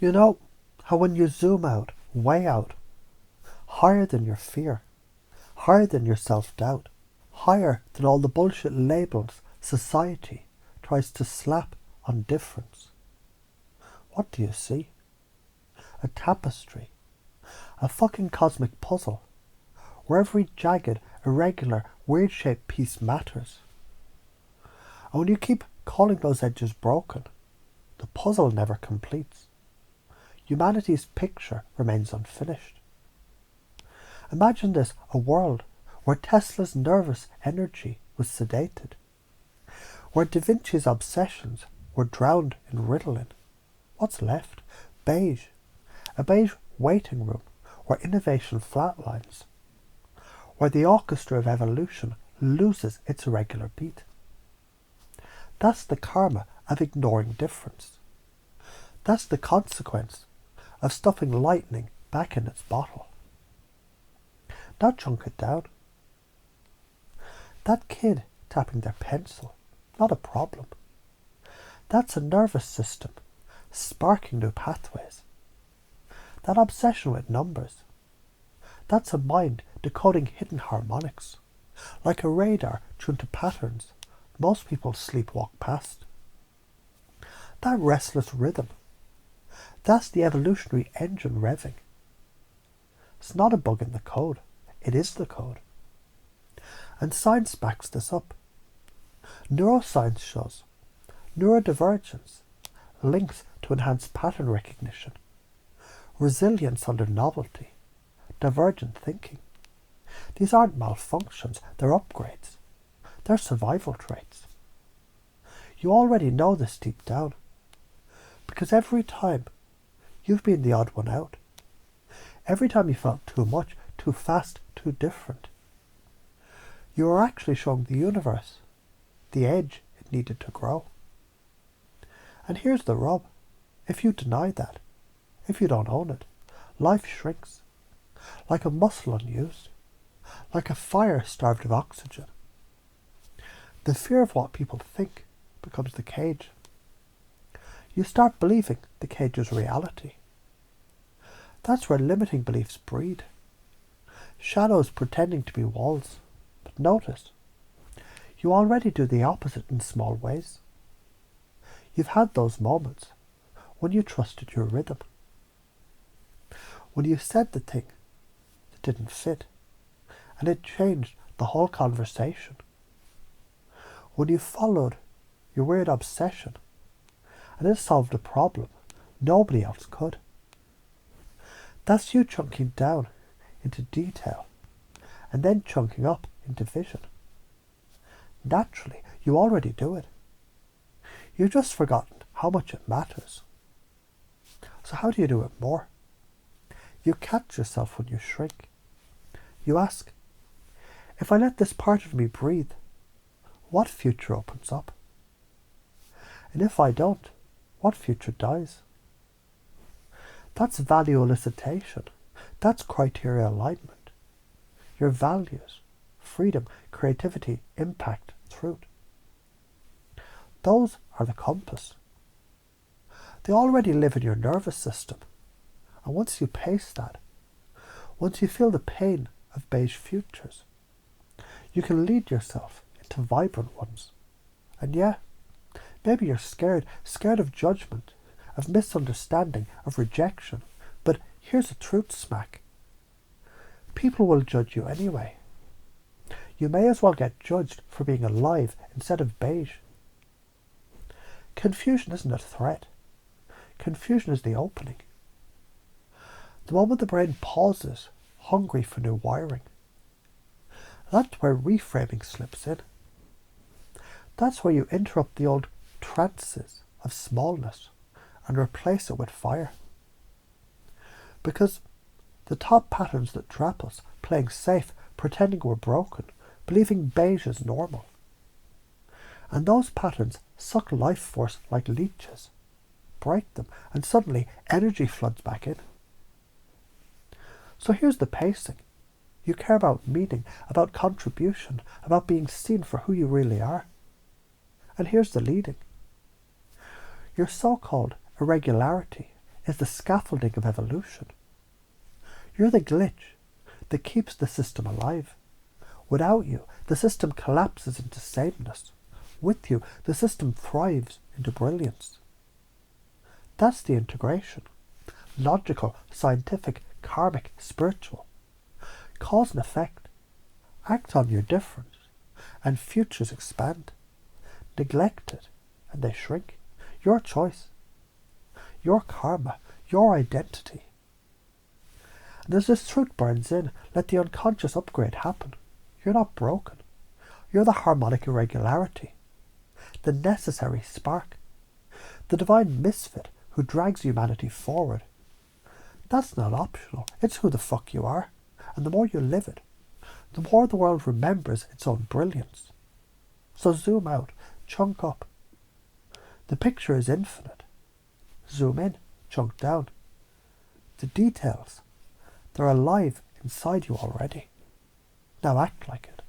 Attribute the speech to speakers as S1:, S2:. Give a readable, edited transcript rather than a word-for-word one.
S1: You know how when you zoom out, way out, higher than your fear, higher than your self-doubt, higher than all the bullshit labels society tries to slap on difference, what do you see? A tapestry, a fucking cosmic puzzle, where every jagged, irregular, weird-shaped piece matters. And when you keep calling those edges broken, the puzzle never completes. Humanity's picture remains unfinished. Imagine this, a world where Tesla's nervous energy was sedated, where Da Vinci's obsessions were drowned in Ritalin. What's left? Beige. A beige waiting room where innovation flatlines, where the orchestra of evolution loses its irregular beat. That's the karma of ignoring difference. That's the consequence of stuffing lightning back in its bottle. Now chunk it down. That kid tapping their pencil, not a problem. That's a nervous system sparking new pathways. That obsession with numbers, that's a mind decoding hidden harmonics, like a radar tuned to patterns most people sleepwalk past. That restless rhythm, that's the evolutionary engine revving. It's not a bug in the code, it is the code. And science backs this up. Neuroscience shows neurodivergence links to enhanced pattern recognition, resilience under novelty, divergent thinking. These aren't malfunctions, they're upgrades. They're survival traits. You already know this deep down, because every time you've been the odd one out, every time you felt too much, too fast, too different, you are actually showing the universe the edge it needed to grow. And here's the rub. If you deny that, if you don't own it, life shrinks, like a muscle unused, like a fire starved of oxygen. The fear of what people think becomes the cage. You start believing the cage is reality. That's where limiting beliefs breed. Shadows pretending to be walls. But notice, you already do the opposite in small ways. You've had those moments when you trusted your rhythm, when you said the thing that didn't fit, and it changed the whole conversation. When you followed your weird obsession, and it solved a problem nobody else could. That's you chunking down into detail, and then chunking up into vision. Naturally, you already do it. You've just forgotten how much it matters. So how do you do it more? You catch yourself when you shrink. You ask, if I let this part of me breathe, what future opens up? And if I don't, what future dies? That's value elicitation. That's criteria alignment. Your values, freedom, creativity, impact, truth. Those are the compass. They already live in your nervous system. And once you pace that, once you feel the pain of beige futures, you can lead yourself into vibrant ones. And yeah, maybe you're scared of judgment, of misunderstanding, of rejection. But here's a truth smack. People will judge you anyway. You may as well get judged for being alive instead of beige. Confusion isn't a threat. Confusion is the opening. The moment the brain pauses, hungry for new wiring. That's where reframing slips in. That's where you interrupt the old trances of smallness and replace it with fire. Because the top patterns that trap us, playing safe, pretending we're broken, believing beige is normal. And those patterns suck life force like leeches. Break them, and suddenly energy floods back in. So here's the pacing. You care about meaning, about contribution, about being seen for who you really are. And here's the leading. Your so-called irregularity is the scaffolding of evolution. You're the glitch that keeps the system alive. Without you, the system collapses into sameness. With you, the system thrives into brilliance. That's the integration. Logical, scientific, karmic, spiritual. Cause and effect. Act on your difference, and futures expand. Neglect it, and they shrink. Your choice. Your karma. Your identity. And as this truth burns in, let the unconscious upgrade happen. You're not broken. You're the harmonic irregularity. The necessary spark. The divine misfit who drags humanity forward. That's not optional. It's who the fuck you are. And the more you live it, the more the world remembers its own brilliance. So zoom out, chunk up. The picture is infinite. Zoom in, chunk down. The details, they're alive inside you already. Now act like it.